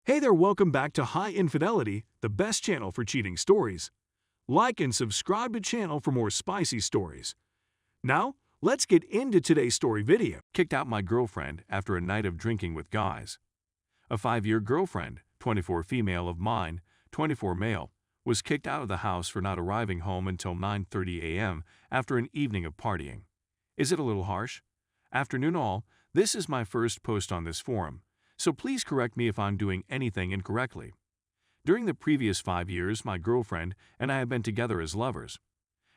Hey there, welcome back to High Infidelity, the best channel for cheating stories. Like and subscribe to channel for more spicy stories. Now, let's get into today's story video. Kicked out my girlfriend after a night of drinking with guys. A 5-year girlfriend, 24 female of mine, 24 male, was kicked out of the house for not arriving home until 9:30 a.m. after an evening of partying. Is it a little harsh? Afternoon all, this is my first post on this forum, so please correct me if I'm doing anything incorrectly. During the previous 5 years, my girlfriend and I have been together as lovers.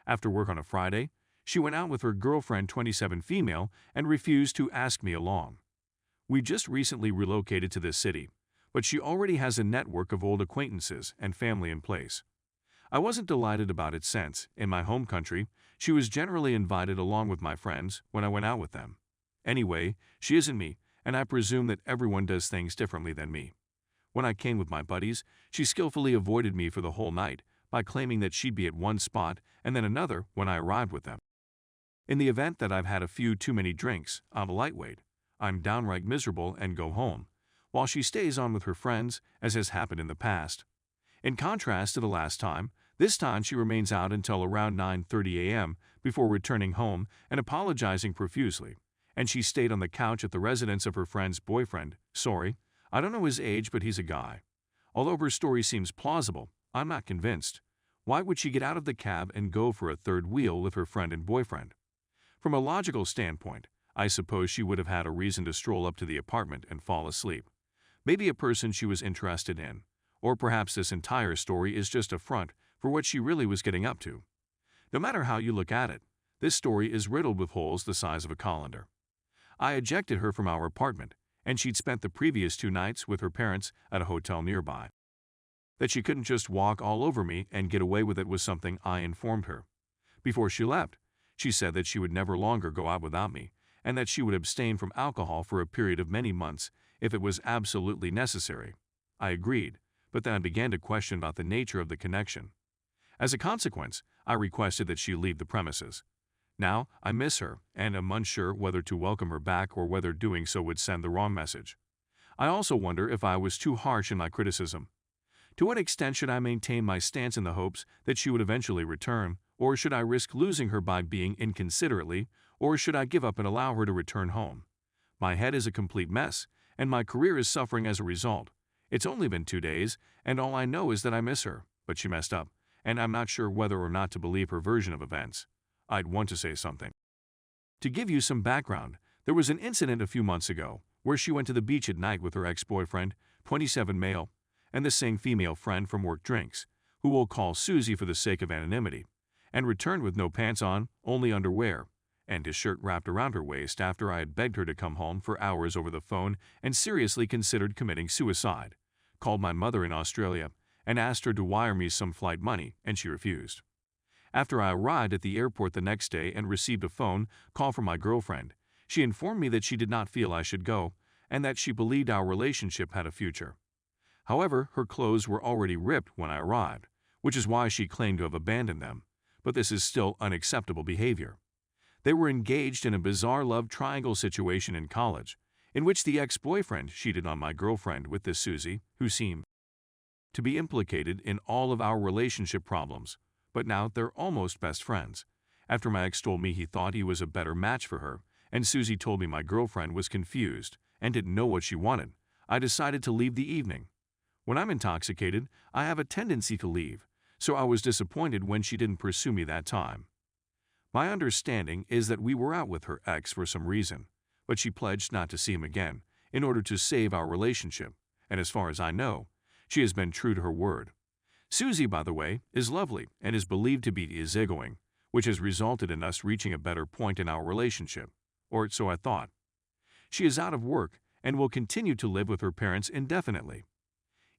After work on a Friday, she went out with her girlfriend 27 female and refused to ask me along. We just recently relocated to this city, but she already has a network of old acquaintances and family in place. I wasn't delighted about it since, in my home country, she was generally invited along with my friends when I went out with them. Anyway, she isn't me, and I presume that everyone does things differently than me. When I came with my buddies, she skillfully avoided me for the whole night by claiming that she'd be at one spot and then another when I arrived with them. In the event that I've had a few too many drinks, I'm a lightweight. I'm downright miserable and go home, while she stays on with her friends, as has happened in the past. In contrast to the last time, this time she remains out until around 9:30 a.m. before returning home and apologizing profusely, and she stayed on the couch at the residence of her friend's boyfriend. Sorry, I don't know his age, but he's a guy. Although her story seems plausible, I'm not convinced. Why would she get out of the cab and go for a third wheel with her friend and boyfriend? From a logical standpoint, I suppose she would have had a reason to stroll up to the apartment and fall asleep. Maybe a person she was interested in. Or perhaps this entire story is just a front for what she really was getting up to. No matter how you look at it, this story is riddled with holes the size of a colander. I ejected her from our apartment, and she'd spent the previous 2 nights with her parents at a hotel nearby. That she couldn't just walk all over me and get away with it was something I informed her. Before she left, she said that she would never longer go out without me, and that she would abstain from alcohol for a period of many months if it was absolutely necessary. I agreed, but then I began to question about the nature of the connection. As a consequence, I requested that she leave the premises. Now, I miss her and am unsure whether to welcome her back or whether doing so would send the wrong message. I also wonder if I was too harsh in my criticism. To what extent should I maintain my stance in the hopes that she would eventually return, or should I risk losing her by being inconsiderately, or should I give up and allow her to return home? My head is a complete mess, and my career is suffering as a result. It's only been 2 days, and all I know is that I miss her, but she messed up, and I'm not sure whether or not to believe her version of events. I'd want to say something. To give you some background, there was an incident a few months ago where she went to the beach at night with her ex-boyfriend, 27 male, and the same female friend from work drinks, who we'll call Susie for the sake of anonymity, and returned with no pants on, only underwear, and his shirt wrapped around her waist after I had begged her to come home for hours over the phone and seriously considered committing suicide, called my mother in Australia, and asked her to wire me some flight money, and she refused. After I arrived at the airport the next day and received a phone call from my girlfriend, she informed me that she did not feel I should go and that she believed our relationship had a future. However, her clothes were already ripped when I arrived, which is why she claimed to have abandoned them, but this is still unacceptable behavior. They were engaged in a bizarre love triangle situation in college, in which the ex-boyfriend cheated on my girlfriend with this Susie, who seemed to be implicated in all of our relationship problems, but now they're almost best friends. After my ex told me he thought he was a better match for her, and Susie told me my girlfriend was confused and didn't know what she wanted, I decided to leave the evening. When I'm intoxicated, I have a tendency to leave, so I was disappointed when she didn't pursue me that time. My understanding is that we were out with her ex for some reason, but she pledged not to see him again in order to save our relationship, and as far as I know, she has been true to her word. Susie, by the way, is lovely and is believed to be easygoing, which has resulted in us reaching a better point in our relationship, or so I thought. She is out of work and will continue to live with her parents indefinitely.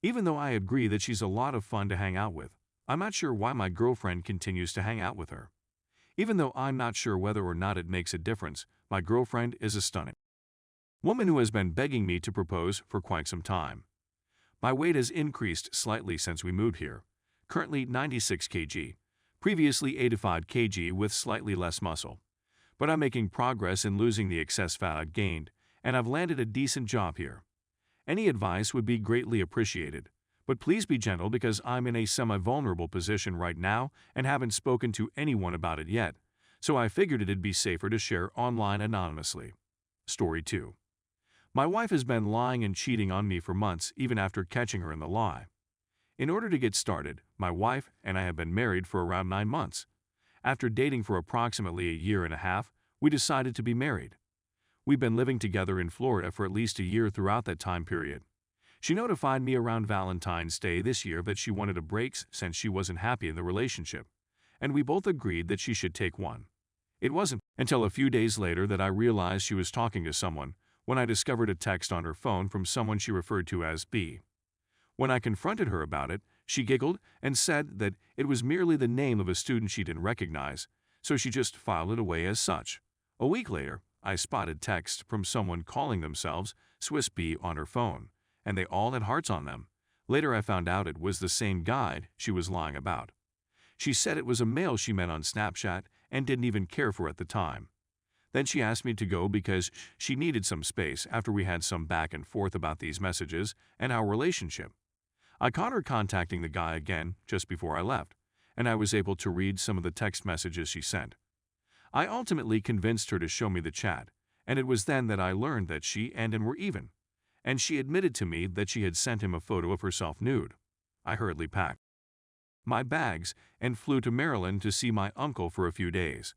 Even though I agree that she's a lot of fun to hang out with, I'm not sure why my girlfriend continues to hang out with her. Even though I'm not sure whether or not it makes a difference, my girlfriend is a stunning woman who has been begging me to propose for quite some time. My weight has increased slightly since we moved here, currently 96 kg, previously 85 kg with slightly less muscle. But I'm making progress in losing the excess fat I've gained, and I've landed a decent job here. Any advice would be greatly appreciated. But please be gentle because I'm in a semi-vulnerable position right now and haven't spoken to anyone about it yet, so I figured it'd be safer to share online anonymously. Story 2. My wife has been lying and cheating on me for months even after catching her in the lie. In order to get started, my wife and I have been married for around 9 months. After dating for approximately a year and a half, we decided to be married. We've been living together in Florida for at least a year throughout that time period. She notified me around Valentine's Day this year that she wanted a break since she wasn't happy in the relationship, and we both agreed that she should take one. It wasn't until a few days later that I realized she was talking to someone when I discovered a text on her phone from someone she referred to as B. When I confronted her about it, she giggled and said that it was merely the name of a student she didn't recognize, so she just filed it away as such. A week later, I spotted texts from someone calling themselves Swiss B on her phone, and they all had hearts on them. Later I found out it was the same guy she was lying about. She said it was a male she met on Snapchat and didn't even care for at the time. Then she asked me to go because she needed some space after we had some back and forth about these messages and our relationship. I caught her contacting the guy again just before I left, and I was able to read some of the text messages she sent. I ultimately convinced her to show me the chat, and it was then that I learned that she and him were even, and she admitted to me that she had sent him a photo of herself nude. I hurriedly packed my bags and flew to Maryland to see my uncle for a few days.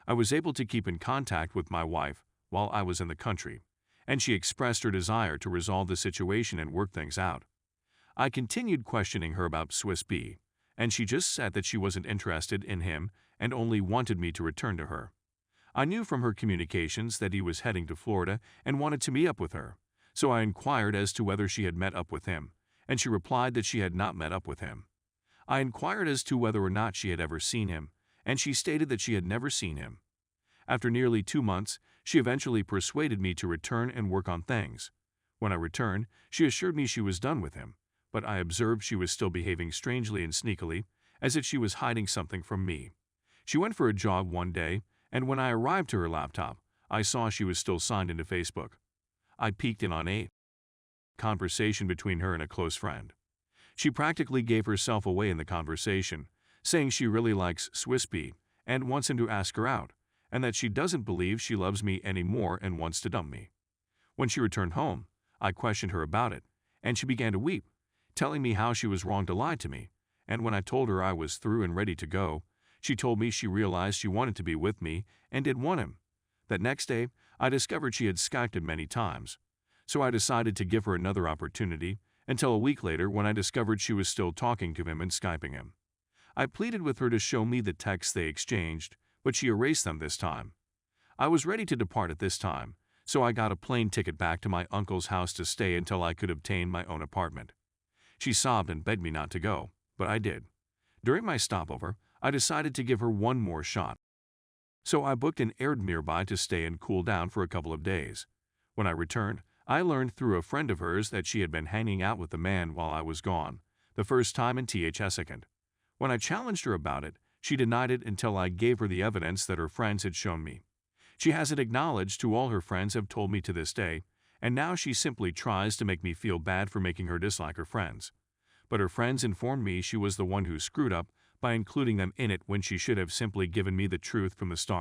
I was able to keep in contact with my wife while I was in the country, and she expressed her desire to resolve the situation and work things out. I continued questioning her about Swiss B, and she just said that she wasn't interested in him and only wanted me to return to her. I knew from her communications that he was heading to Florida and wanted to meet up with her, so I inquired as to whether she had met up with him, and she replied that she had not met up with him. I inquired as to whether or not she had ever seen him, and she stated that she had never seen him. After nearly 2 months, she eventually persuaded me to return and work on things. When I returned, she assured me she was done with him, but I observed she was still behaving strangely and sneakily, as if she was hiding something from me. She went for a jog one day, and when I arrived to her laptop, I saw she was still signed into Facebook. I peeked in on a conversation between her and a close friend. She practically gave herself away in the conversation, saying she really likes Swiss B and wants him to ask her out, and that she doesn't believe she loves me anymore and wants to dump me. When she returned home, I questioned her about it, and she began to weep, telling me how she was wrong to lie to me, and when I told her I was through and ready to go, she told me she realized she wanted to be with me and didn't want him. That next day, I discovered she had Skyped him many times, so I decided to give her another opportunity until a week later when I discovered she was still talking to him and Skyping him. I pleaded with her to show me the texts they exchanged, but she erased them this time. I was ready to depart at this time, so I got a plane ticket back to my uncle's house to stay until I could obtain my own apartment. She sobbed and begged me not to go, but I did. During my stopover, I decided to give her one more shot. So I booked an Airbnb nearby to stay and cool down for a couple of days. When I returned, I learned through a friend of hers that she had been hanging out with the man while I was gone, the first time in second. When I challenged her about it, she denied it until I gave her the evidence that her friends had shown me. She hasn't acknowledged to all her friends have told me to this day, and now she simply tries to make me feel bad for making her dislike her friends. But her friends informed me she was the one who screwed up by including them in it when she should have simply given me the truth from the start.